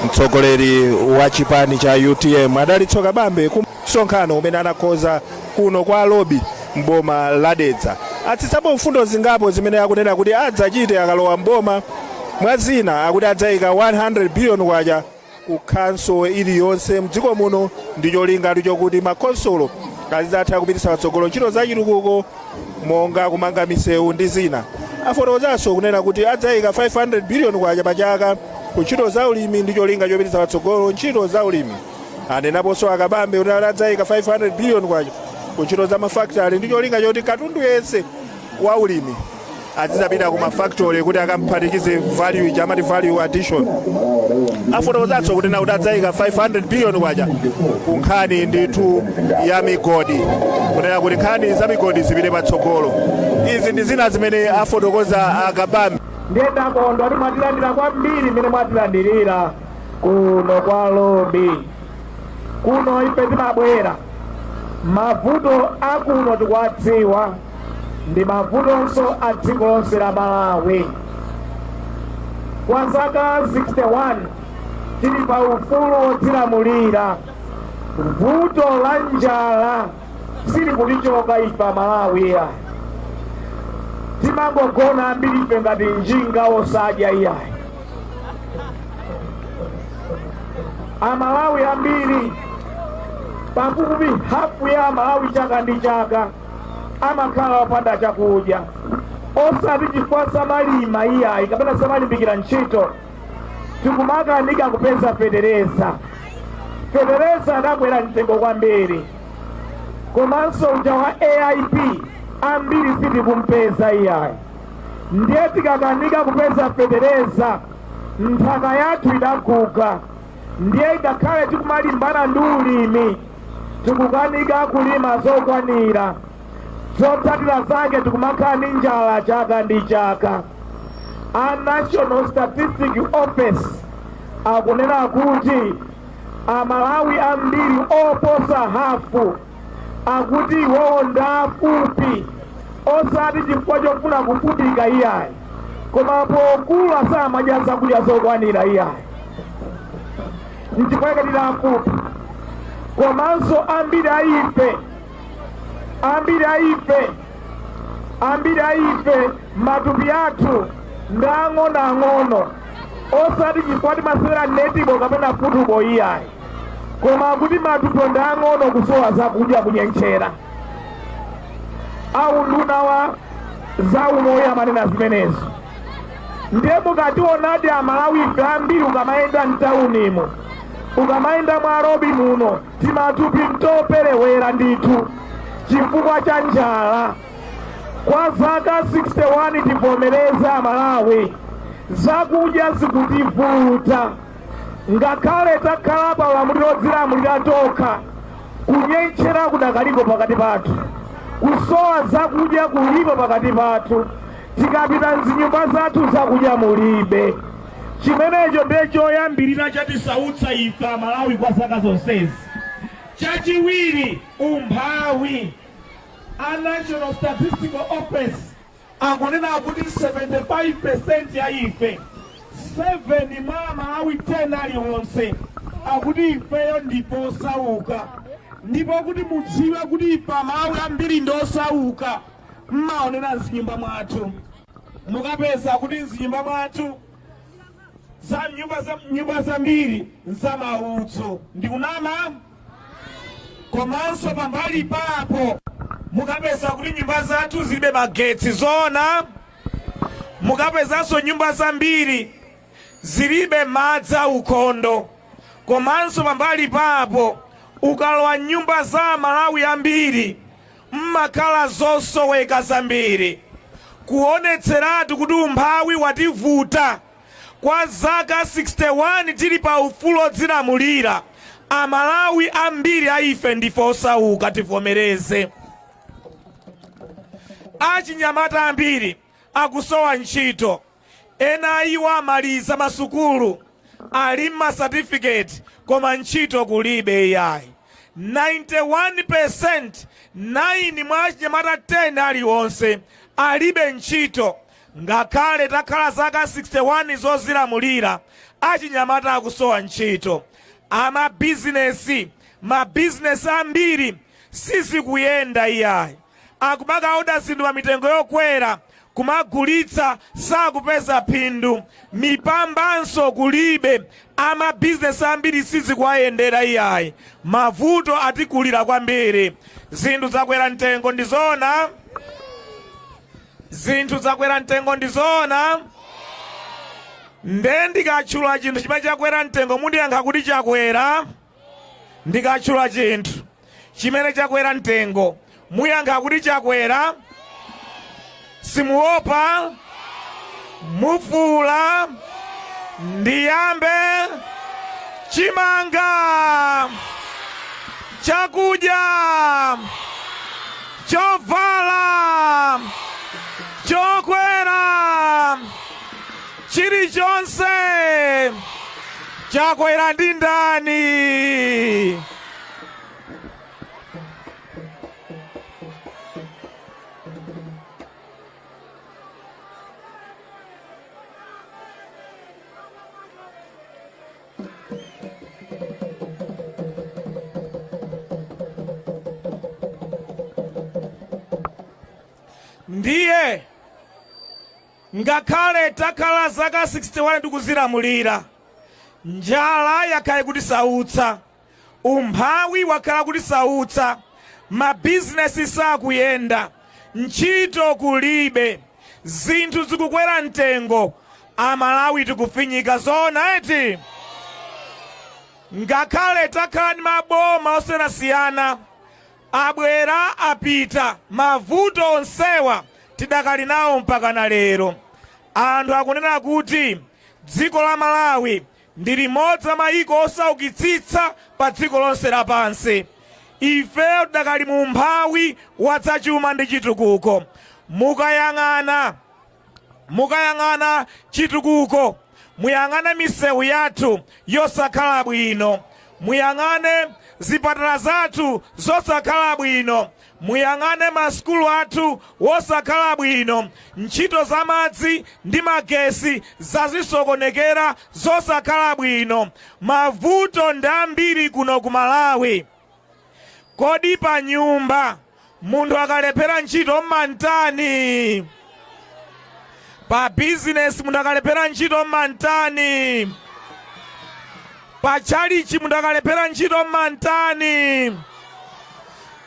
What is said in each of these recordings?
Mtsogoleri wa chipani cha UTM Dalitso Kabambe kumsonkhano umene anakonza kuno kwa lobby mboma ladedza atsitsapo mfundo zingapo zimene akunena kuti adzachite akalowa mboma mwazina akuti adzayika 100 billion kwacha ku council iliyonse mdziko muno ndi cholinga chokuti makonsolo azatha kupititsa patsogolo ntchito za chitukuko monga kumanga misewu ndi zina. Afotokozanso kunena kuti adzayika 500 billion kwacha pachaka ku ntchito za ulimi ndi cholinga chopititsa patsogolo ntchito za ulimi. Anenaponso Akabambe kuti adzayika 500 billion kwacha ku ntchito za mafactory ndi cholinga choti katundu yense wa ulimi azizapita ku mafactory kuti akamphatikizire value chamati value addition. Afotokozanso kuti adzayika 500 billion kwacha ku nkhani ndithu ya migodi kunena kuti nkhani za migodi zipite patsogolo. Izi ndi zina zimene afotokoza Akabambe. Ndakondwa kuti mwatilandira kwambiri mmene mwatilandirira kuno kwa lobby. Kuno ife timabwera mavuto akuno tikuwadziwa ndi mavutonso a dziko lonse la Malawi. Kwa zaka 61 tili pa ufulu wodzilamulira. Vuto la njala sili kutichoka ife Malawi. Timangogona ambiri ife ngati njinga osadya iyayi. Amalawi ambiri pafupi hafu ya Malawi chaka ndi chaka amakhala opanda chakudya osati chifukwa samalima iyayi kapena samalimbikira ntchito. Tikumakanika kupeza fetereza. Fetereza adabwera mtengo kwambiri komanso uja wa AIP ambiri sitikumpeza iyayi. Ndiye tikakanika kupeza fetereza nthaka yathu idaguga. Ndiye ngakhale tikumalimbana ndi ulimi tikukanika kulima zokwanira. Zotsatira zake tikumakhala ndi njala chaka ndi chaka. A National Statistic Office akunena kuti Amalawi ambiri oposa hafu akuti iwowo ndafupi osati chifukwa chofuna kufupika iyayi koma pokula samadya zakudya zokwanira iyayi nchifukwa choti ndafupi. Komanso ambiri aife matupi athu ndang'onoang'ono osati chifukwa timasewera netibo kapena futubo iyayi koma kuti matupi ndang'ono kusowa zakudya kunyenchera. Au nduna wa zaumoyo amanena zimenezo. Ndiye mukationadi Amalawi ambiri ukamayenda mtaunimo ukamayenda mwa lobby muno timatupi mtoperewera ndithu chifukwa cha njala. Kwa zaka 61 tivomereza Amalawi zakudya zikutivuta. Ngakhale takhala pa ulamuliro odzilamulira tokha kunyenchera kudakaliko pakati pathu. Kusowa zakudya kulipo pakati pathu. Tikapita mzinyumba zathu zakudya mulibe. Chimenecho ndiye choyambirira chatisautsa ife Amalawi kwa zaka zonsezi. Chachiwiri umphawi. A National Statistical Office akunena kuti 75% ya ife 7 mwa Amalawi 10 aliwonse akuti ifeyo ndipo osauka. Ndipo kuti mudziwe kuti ife Amalawi ambiri ndi osauka mmaonera mzinyumba mwathu. Mukapeza kuti mzinyumba mwathu za nyumba zambiri za mautso ndikunama. Komanso pambali papo mukapeza kuti nyumba zathu zilibe magetsi zona. Mukapezanso nyumba zambiri zilibe madzi aukhondo. Komanso pambali papo ukalowa nyumba za Amalawi ambiri mmakhala zosoweka zambiri. Kuonetseratu kuti umphawi wativuta. Kwa zaka 61 tili pa ufulu odzilamulira Amalawi ambiri aife ndife osauka tivomereze. Achinyamata ambiri akusowa ntchito. Ena iwo amaliza masukulu ali ma certificate koma ntchito kulibe iyayi. 91% 9 mwa achinyamata 10 aliwonse alibe ntchito ngakhale takhala zaka 61 zozilamulira achinyamata akusowa ntchito. Mabizinesi ambiri sizikuyenda iyayi, akumakaoda zinthu pa mitengo yokwera, kumagulitsa sakupeza phindu, mipambanso kulibe, amabizinesi ambiri sizikuwayendera iyayi, mavuto atikulira kwambiri. Zinthu zakwera mtengo ndizoona? Zinthu zakwera mtengo ndizoona? Nde ndikatchula chinthu chimene chakwera mtengo mundiyankha kuti chakwera? Ndikatchula chinthu chimene chakwera mtengo muyankha kuti chakwera? Simuopa? Mufula? Ndiyambe? Chimanga, chakudya, chovala, chokwera, chilichonse chakwera ndi ndani? Ndiye ngakhale takhala zaka 61 tikuzilamulira, njala yakhala kutisautsa, umphawi wakhala kutisautsa, mabizinesi sakuyenda, ntchito kulibe, zinthu zikukwera mtengo, Amalawi tikufinyika. Zoona eti? Ngakhale takhala ndi maboma osiyanasiyana, abwera apita, mavuto onsewa tidakali nawo mpaka na lero. Anthu akunena kuti dziko la Malawi ndi limodzi la mayiko osaukitsitsa pa dziko lonse lapansi. Ife tidakali mu umphawi wadzachuma ndi chitukuko. Mukayang'ana chitukuko, muyang'ane misewu yathu yosakhala bwino, muyang'ane zipatala zathu zosakhala bwino, muyang'ane masukulu athu wosakhala bwino, ntchito za madzi ndi magesi zazisokonekera zosakhala bwino, mavuto ndi ambiri kuno ku Malawi. Kodi pa nyumba munthu akalephera ntchito mmantani? Pa bizinesi munthu akalephera ntchito mmantani? Pa chalichi munthu akalephera ntchito mmantani?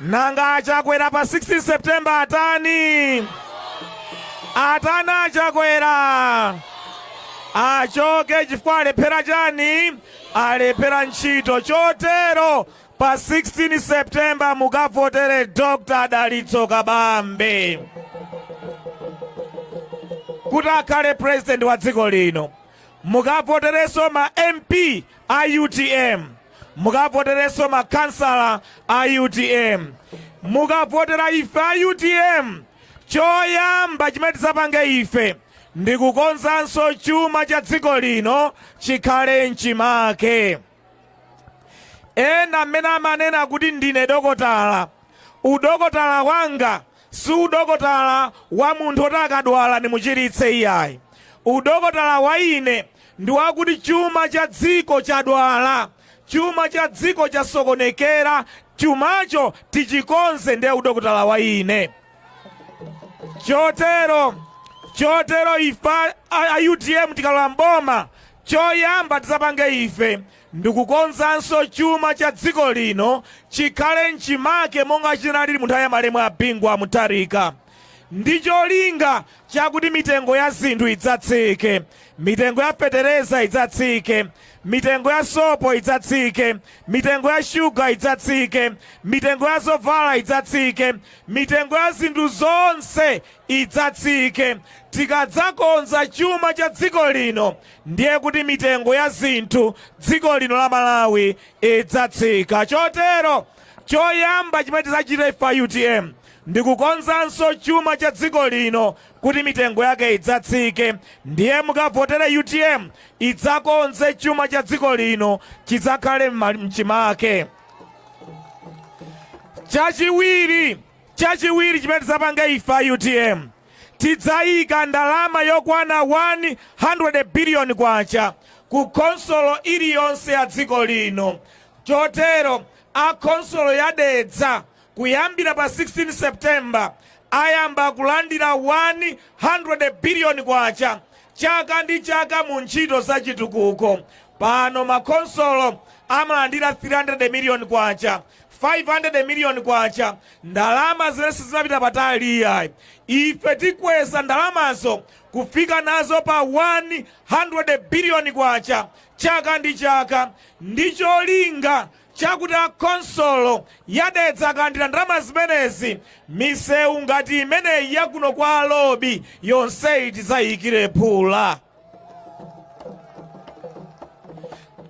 Nanga achakwera pa 16 September atani? Atani achakwera? Achoke chifukwa alephera chani? Alephera ntchito. Chotero pa 16 September mukavotere Dr. Dalitso Kabambe kuti akhale president wa dziko lino. Mukavoterenso ma MP a UTM, mukavoterenso ma kansala a UTM, mukavotera ife a UTM. Choyamba chimene tidzapange ife ndi kukonzanso chuma cha dziko lino chikhale mchimake. Ena amene amanena kuti ndine dokotala, udokotala wanga si udokotala wa munthu oti akadwala ndimuchiritse iyayi. Udokotala wa ine ndi wakuti chuma cha dziko chadwala, chuma cha dziko chasokonekera, chumacho tichikonze, ndiye udokotala wa ine. Chotero ife a UTM tikalowa mboma, choyamba tidzapange ife ndikukonzanso chuma cha dziko lino chikhale mchimake monga chinalili munthawi ya malemu a Bingwa Mutharika. Ndi cholinga chakuti mitengo ya zinthu idzatsike, mitengo ya fetereza idzatsike, mitengo ya sopo idzatsike, mitengo ya shuga idzatsike, mitengo ya zovala idzatsike, mitengo ya zinthu zonse idzatsike. Tikadzakonza chuma cha dziko lino, ndiye kuti mitengo ya zinthu dziko lino la Malawi idzatsika. Chotero choyamba chimene tidzachita ife a UTM ndikukonzanso chuma cha dziko lino kuti mitengo yake idzatsike. Ndiye mukavotere UTM idzakonze chuma cha dziko lino chidzakhale mchimake. Chachiwiri chimene tidzapange ife a UTM tidzayika ndalama yokwana 100 billion kwacha ku konsolo iliyonse ya dziko lino. Chotero akonsolo yadedza kuyambira pa 16 September ayamba kulandira 100 billion kwacha chaka ndi chaka mu ntchito za chitukuko. Pano makonsolo amalandira 300 million kwacha, 500 million kwacha, ndalama zimene zinapita patali iyayi. Ife tikweza ndalamazo kufika nazo pa 100 billion kwacha chaka ndi chaka, ndicho linga chakuti akonsolo yadedza akalandira ndalama zimenezi, misewu ngati imeneyi yakuno kwa alobi yonseyi tidzayikire phula.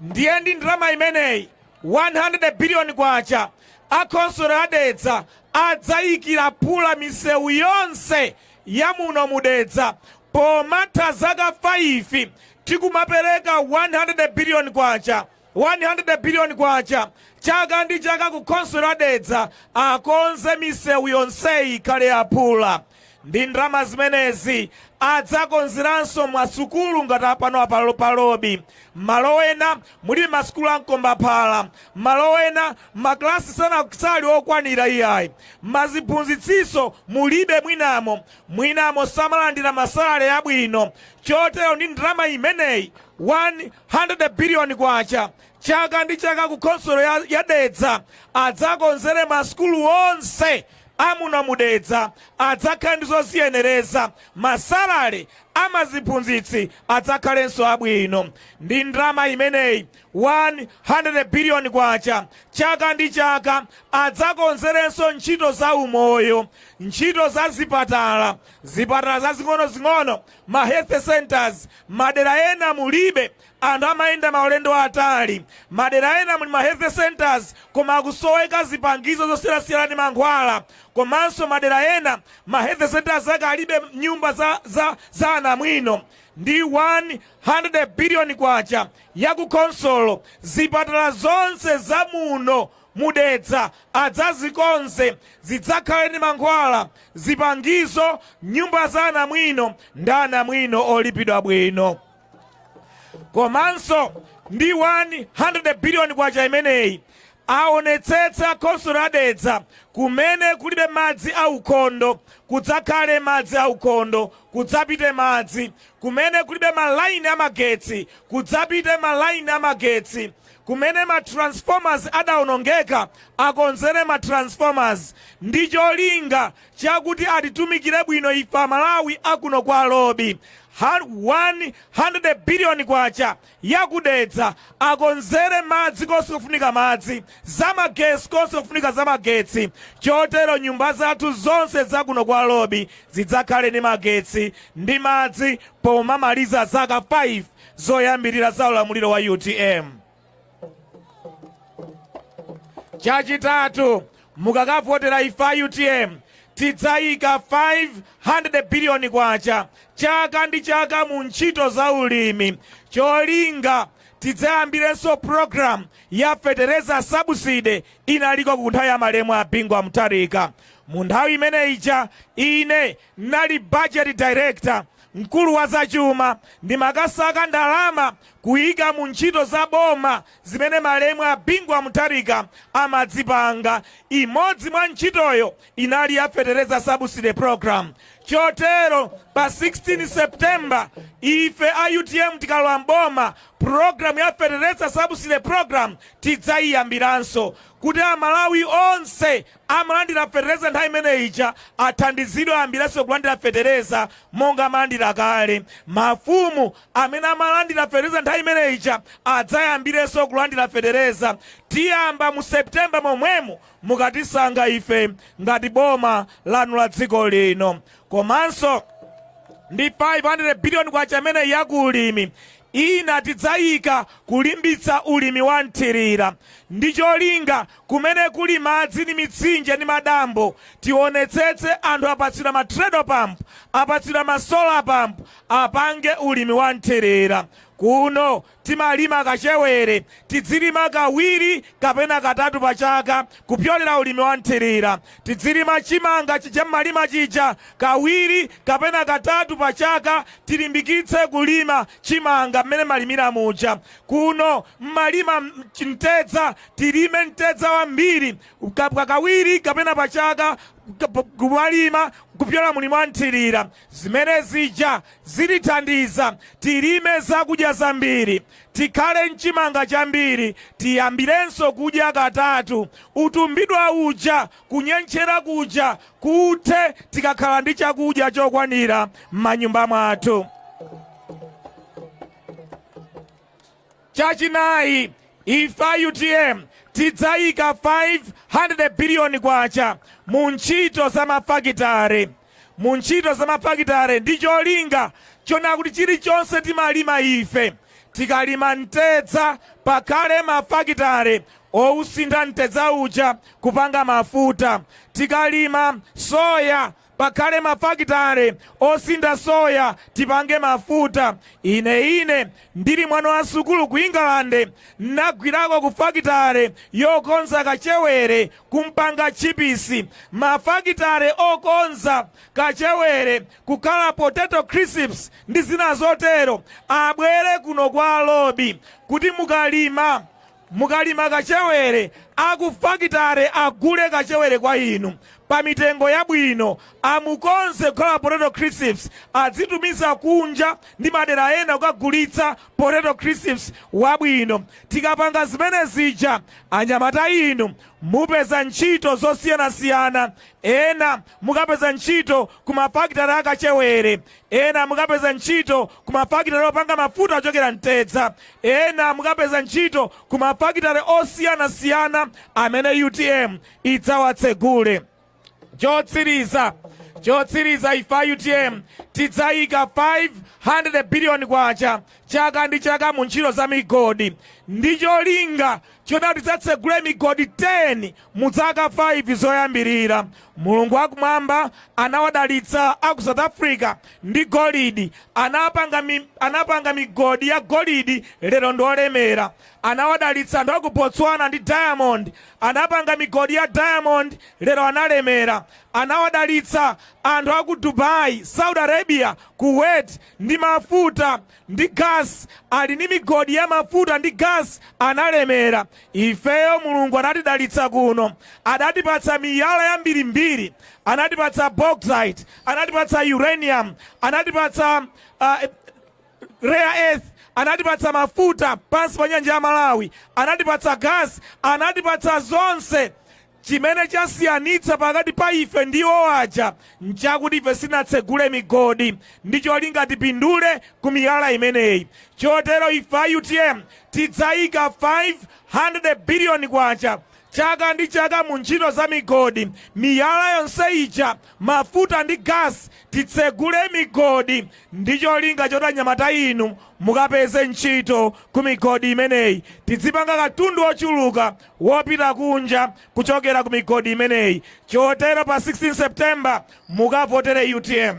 Ndiye ndi ndalama imeneyi 100 billion kwacha akonsolo yadedza adzayikira phula misewu yonse yamuno mudedza. Pomatha zaka 5 tikumapereka 100 billion kwacha, 100 billion kwacha chaka ndi chaka ku konsolo yadedza akonze misewu yonseyi ikhale yaphula. Ndi ndalama zimenezi adzakonzeranso masukulu ngati apano palobi. Malo ena muli masukulu ankomba phala, malo ena maklasi sanali okwanira iyayi, maziphunzitsiso mulibe mwinamo samalandira masalale abwino. Chotero ndi ndalama imeneyi 100 billion kwacha chaka ndi chaka ku konsolo yadedza adzakonzere masukulu onse amuno mudedza, adzakhale ndi zoziyenereza, masalale amaziphunzitsi adzakhalenso abwino. Ndi ndalama imeneyi 100 billion kwacha chaka ndi chaka adzakonzerenso ntchito za umoyo, ntchito za zipatala zazing'ono, ma health centers. Madera ena mulibe, anthu amayenda maulendo atali. Madera ena muli ma health centers koma akusoweka zipangizo zosiyanasiyana ndi mankhwala. Komanso madera ena ma health centers akalibe nyumba za anamwino. Ndi 100 billion kwacha yaku konsolo zipatala zonse za muno mudedza adzazikonze zidzakhale ndi mankhwala, zipangizo, nyumba za anamwino ndi anamwino olipidwa bwino. Komanso ndi 100 billion kwacha imeneyi aonetsetsa konsolo yadedza kumene kulibe madzi aukhondo kudzakhale madzi aukhondo, kudzapite madzi. Kumene kulibe malaini amagetsi kudzapite malaini amagetsi. Kumene ma transformers adawonongeka akonzere ma transformers. Ndi cholinga chakuti atitumikire bwino ife Amalawi akuno kwa alobi. 100 billion kwacha yakudedza akonzere madzi konse kufunika madzi, zamagesi konse kufunika zamagetsi. Chotero nyumba zathu zonse zakuno kwa alobi zidzakhale ndi magetsi ndi madzi pomamaliza zaka 5 zoyambirira za ulamuliro wa UTM. Chachitatu, mukakavotera ife a UTM tidzayika 500 billion kwacha chaka ndi chaka mu ntchito za ulimi. Cholinga tidzayambirenso program ya fertilizer subsidy inaliko ku nthawi ya malemu a Bingwa Mutharika. Mu nthawi imeneyi ine nali budget director, mkulu wa zachuma, ndimakasaka ndalama kuyika mu ntchito za boma zimene malemu a Bingwa Mutharika amadzipanga. Imodzi mwa ntchitoyo inali ya fertilizer subsidy program. Chotero pa 16 September ife a UTM tikalowa mboma program ya fertilizer subsidy program tidzayiyambiranso kuti Amalawi onse amalandira fertilizer nthawi imeneyi athandizidwe ayambiranso kulandira fertilizer monga amalandira kale. Mafumu amene amalandira fertilizer nthawi imeneyi adzayambirenso kulandira fertilizer. Tiyamba mu September momwemo mukatisanga ife ngati boma lanu la dziko lino. Komanso ndi 500 billion kwacha imene yakulimi ina tidzayika kulimbitsa ulimi wa nthirira. Ndi cholinga kumene kuli madzi ndi mitsinje ndi madambo tionetsetse anthu apatsidwa ma treadle pump, apatsidwa ma solar pump, apange ulimi wa nthirira. Kuno timalima kachewere tidzilima kawiri kapena katatu pa chaka kupyolera ulimi wa nthirira. Tidzilima chimanga chija mmalima chija kawiri kapena katatu pa chaka tilimbikitse kulima chimanga mmene malimira muja. Kuno mmalima mtedza tilime mtedza wambiri kawiri kapena pa chaka kumalima kupyola mulimo wa nthirira. Zimene zija zilithandiza tilime zakudya zambiri, tikhale mchimanga chambiri, tiyambirenso kudya katatu. Utumbidwa uja kunyentchera kuja kuthe tikakhala ndi chakudya chokwanira m'manyumba mwathu. Chachinayi, ife UTM tidzayika 500 billion kwacha mu ntchito za mafakitare. Mu ntchito za mafakitare ndi cholinga chona kuti chilichonse timalima ife tikalima mtedza pakhale mafakitare ousintha mtedza uja kupanga mafuta. Tikalima soya pakhale mafakitare osintha soya tipange mafuta. Ine ndili mwana wa sukulu ku England nagwirako ku fakitare yokonza kachewere kumpanga chipisi. Mafakitare okonza kachewere kukhala potato crisps ndi zina zotero abwere kuno kwa alobi kuti mukalima kachewere akufakitare agule kachewere kwa inu pa mitengo yabwino, amukonze kukhala potato crisps adzitumiza kunja ndi madera ena kukagulitsa potato crisps wabwino. Tikapanga zimene zija anyamata inu mupeza ntchito zosiyanasiyana. Ena mukapeza ntchito ku mafakitare akachewere, ena mukapeza ntchito ku mafakitare opanga mafuta ochokera mtedza, ena mukapeza ntchito ku mafakitare osiyanasiyana amene UTM idzawatsegule. Chotsiriza ife UTM tidzayika 500 billion kwacha chaka ndi chaka mu ntchito za migodi ndi cholinga chona tidzatsegule migodi 10 mu zaka 5 zoyambirira. Mulungu wakumwamba anawadalitsa aku South Africa ndi golidi, anapanga migodi ya golidi lero ndolemera. Anawadalitsa anthu aku Botswana ndi diamond, anapanga migodi ya diamond lero analemera. Anawadalitsa anthu aku Dubai, Saudi Arabia, Kuwait ndi mafuta ndi gas, ali ni migodi ya mafuta ndi gas analemera. Ifeyo Mulungu anatidalitsa kuno, adatipatsa miyala yambirimbiri, anatipatsa bauxite, anatipatsa uranium, anatipatsa rare earth, anatipatsa mafuta pansi pa nyanja ya Malawi, anatipatsa gas, anatipatsa zonse. Chimene chasiyanitsa pakati pa ife ndiwo aja nchakuti ife sinatsegule migodi ndi cholinga tipindule ku miyala imeneyi. Chotero ife UTM tidzayika 500 billion kwacha chaka ndi chaka mu ntchito za migodi. Miyala yonse ija mafuta ndi gas titsegule migodi ndi cholinga choti anyamata inu mukapeze ntchito ku migodi imeneyi. Tidzipanga katundu ochuluka wopita kunja kuchokera ku migodi imeneyi. Chotero pa 16 September mukavotere UTM.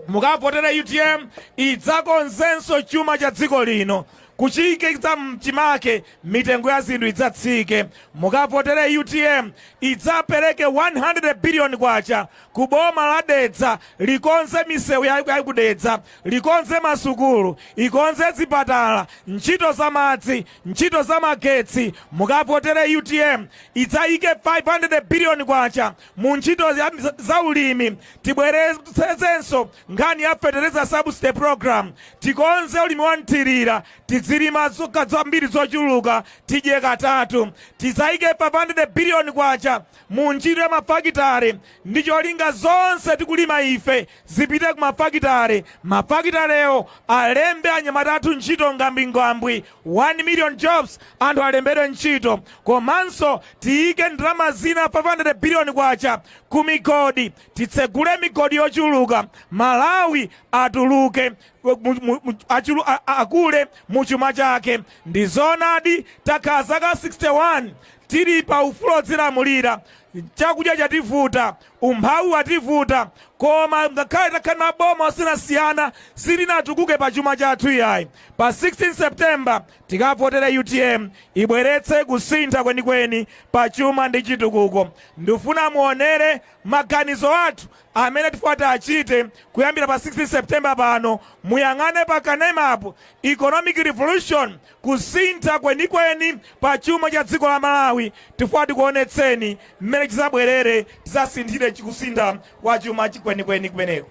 Mukavotere UTM idzakonzenso chuma cha dziko lino. Kuchikitsa mchimake mitengo ya zinthu idzatsike. Mukavotere UTM idzapereke 100 billion kwacha ku boma la Dedza, likonze misewu ya kudedza, likonze masukulu, ikonze zipatala, ntchito za madzi, ntchito za magetsi. Mukavotere UTM idzayike 500 billion kwacha mu ntchito za ulimi. Tibwerezenso nkhani ya fertilizer subsidy program, tikonze ulimi wa nthirira, tizilima zambiri zochuluka tidye katatu. Tidzayike 500 billion kwacha mu ntchito ya mafakitare ndi cholinga zonse tikulima ife zipite ku mafakitare. Mafakitarewo alembe anyamata athu ntchito ngambwingambwi, 1 million jobs anthu alembedwe ntchito. Komanso tiyike ndalama zina 500 billion kwacha ku migodi, titsegule migodi yochuluka, Malawi atuluke akule mu chuma chake. Ndi zonadi takhala zaka 61 tili pa ufulu odzilamulira. chakudya chativuta, umphawi wativuta, koma ngakhale takhale maboma osiyanasiyana sitinatukuke pa chuma chathu iyayi. Pa 16 September tikavotera UTM ibweretse kusintha kwenikweni pa chuma ndi chitukuko. Ndifuna muonere maganizo athu amene tifuna achite kuyambira pa 16 September pano. Muyang'ane pa kanemapo economic revolution, kusintha kwenikweni pa chuma cha dziko la Malawi. Tifuna tikuonetseni mmene chizabwerere tizasinthire chikusintha kwa chuma kwenikweni kumeneko.